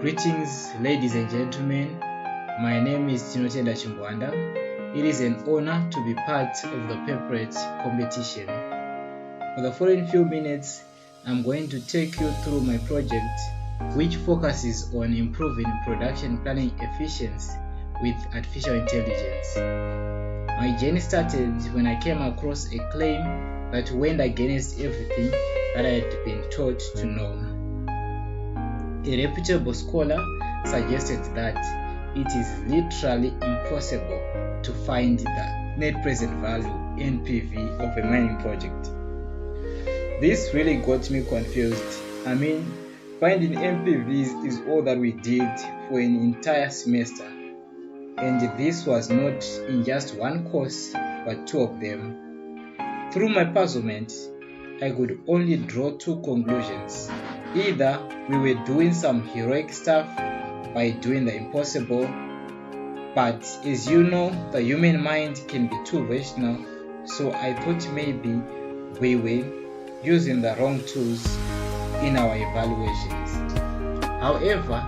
Greetings, ladies and gentlemen. My name is Tinotenda Chimbwanda. It is an honor to be part of the Paperate competition. For the following few minutes, I'm going to take you through my project, which focuses on improving production planning efficiency with artificial intelligence. My journey started when I came across a claim that went against everything that I had been taught to know. A reputable scholar suggested that it is literally impossible to find the net present value (NPV) of a mining project. This really got me confused. Finding NPVs is all that we did for an entire semester, and this was not in just one course but two of them. Through my puzzlement, I could only draw two conclusions. Either we were doing some heroic stuff by doing the impossible, but as you know, the human mind can be too rational, so I thought maybe we were using the wrong tools in our evaluations. However,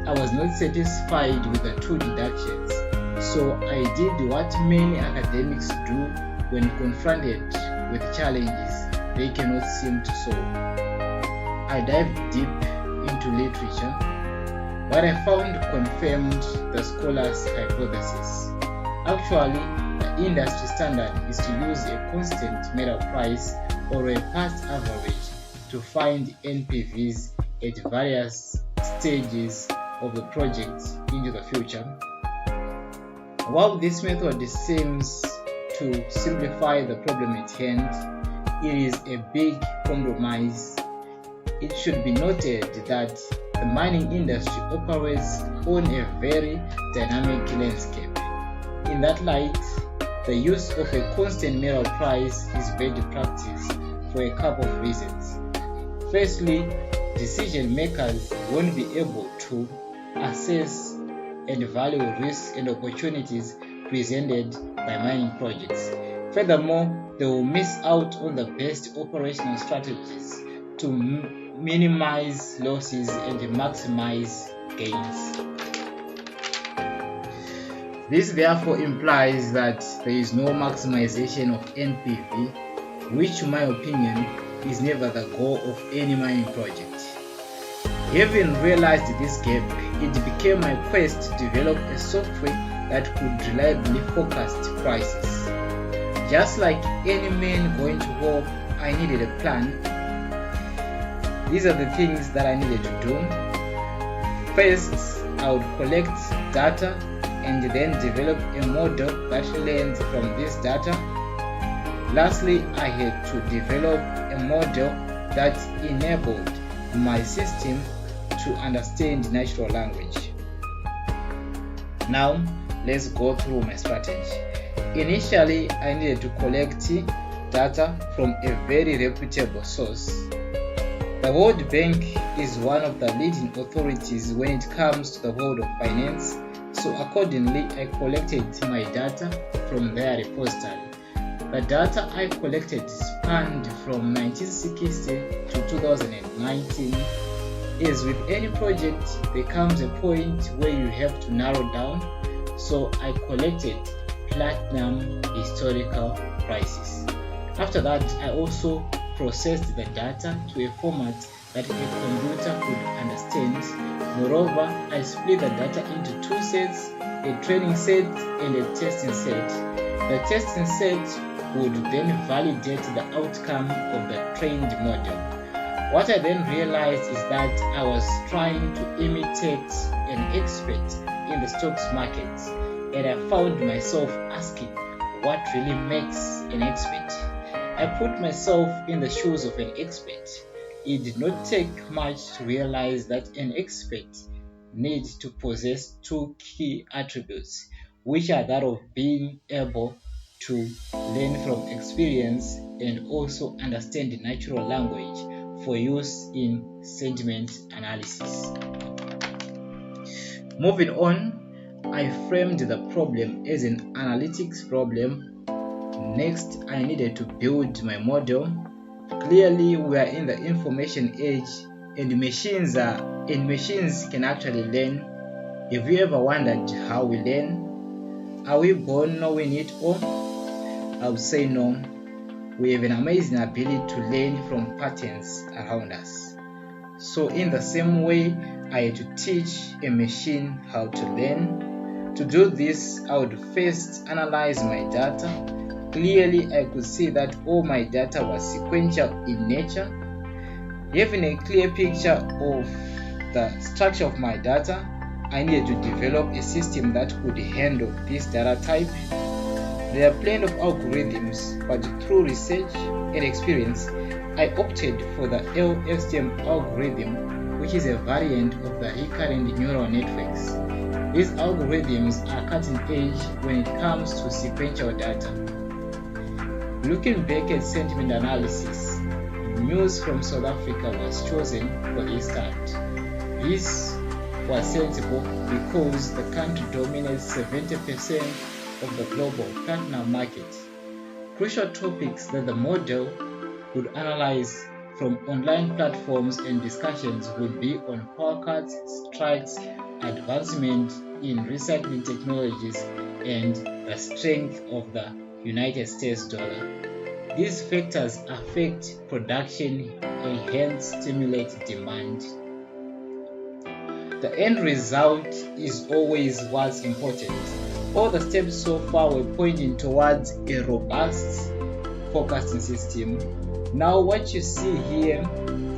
I was not satisfied with the two deductions, so I did what many academics do when confronted with challenges they cannot seem to solve. I dived deep into literature. What I found confirmed the scholar's hypothesis. Actually, the industry standard is to use a constant metal price or a past average to find NPVs at various stages of the project into the future. While this method seems to simplify the problem at hand, it is a big compromise. It should be noted that the mining industry operates on a very dynamic landscape. In that light, the use of a constant metal price is bad practice for a couple of reasons. Firstly, decision makers won't be able to assess and value risks and opportunities presented by mining projects. Furthermore, they will miss out on the best operational strategies to minimize losses and maximize gains. This therefore implies that there is no maximization of NPV, which in my opinion is never the goal of any mining project. Having realized this gap, it became my quest to develop a software that could reliably forecast prices. Just like any man going to war, I needed a plan. These are the things that I needed to do. First, I would collect data and then develop a model that learns from this data. Lastly, I had to develop a model that enabled my system to understand natural language. Now, let's go through my strategy. Initially, I needed to collect data from a very reputable source. The World Bank is one of the leading authorities when it comes to the world of finance, so accordingly I collected my data from their repository. The data I collected spanned from 1960 to 2019. As with any project, there comes a point where you have to narrow down, so I collected platinum historical prices. After that, I also processed the data to a format that a computer could understand. Moreover, I split the data into two sets, a training set and a testing set. The testing set would then validate the outcome of the trained model. What I then realized is that I was trying to imitate an expert in the stocks market, and I found myself asking what really makes an expert. I put myself in the shoes of an expert. It did not take much to realize that an expert needs to possess two key attributes, which are that of being able to learn from experience and also understand natural language for use in sentiment analysis. Moving on, I framed the problem as an analytics problem. Next, I needed to build my model. Clearly, we are in the information age, and machines can actually learn. Have you ever wondered how we learn? Are we born knowing it all? I would say no. We have an amazing ability to learn from patterns around us. So in the same way, I had to teach a machine how to learn. To do this, I would first analyze my data. Clearly, I could see that all my data was sequential in nature. Having a clear picture of the structure of my data, I needed to develop a system that could handle this data type. There are plenty of algorithms, but through research and experience, I opted for the LSTM algorithm, which is a variant of the Recurrent Neural Networks. These algorithms are cutting edge when it comes to sequential data. Looking back at sentiment analysis, news from South Africa was chosen for this start. This was sensible because the country dominates 70% of the global platinum market. Crucial topics that the model would analyze from online platforms and discussions would be on power cuts, strikes, advancement in recycling technologies, and the strength of the United States dollar. These factors affect production and hence stimulate demand. The end result is always what's important. All the steps so far were pointing towards a robust forecasting system. Now what you see here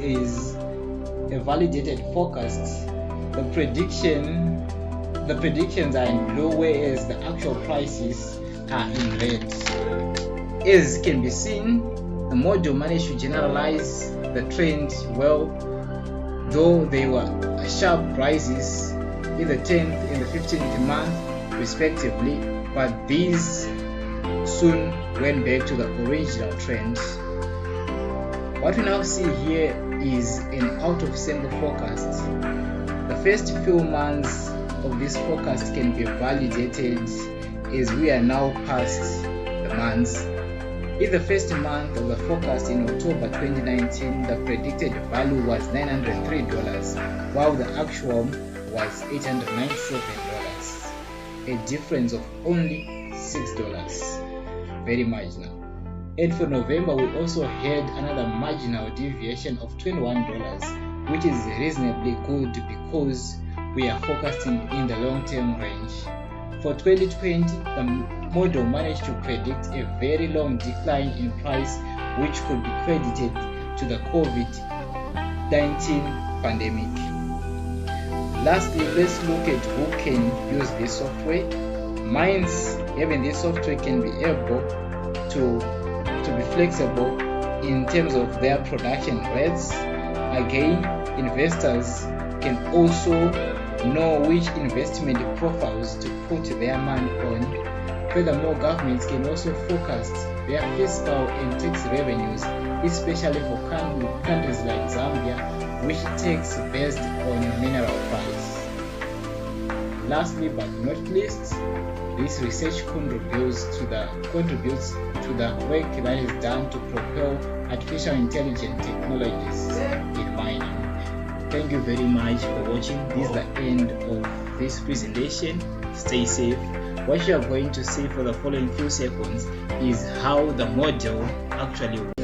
is a validated forecast. The predictions are in blue, whereas the actual prices are in red. As can be seen, the model managed to generalize the trend well, though there were sharp rises in the 10th and the 15th month respectively, but these soon went back to the original trend. What we now see here is an out of sample forecast. The first few months of this forecast can be validated as we are now past the months. In the first month of the forecast in October 2019, the predicted value was $903, while the actual was $897, a difference of only $6, very marginal. And for November, we also had another marginal deviation of $21, which is reasonably good because we are forecasting in the long-term range. For 2020, the model managed to predict a very long decline in price, which could be credited to the COVID-19 pandemic. Lastly, let's look at who can use this software. Mines having this software can be able to be flexible in terms of their production rates. Again, investors can also know which investment profiles to put their money on. Furthermore, governments can also forecast their fiscal and tax revenues, especially for countries like Zambia, which tax based on mineral price. Lastly but not least, this research contributes to the work that is done to propel artificial intelligence technologies in mining. Thank you very much for watching. This is the end of this presentation. Stay safe. What you are going to see for the following few seconds is how the model actually works.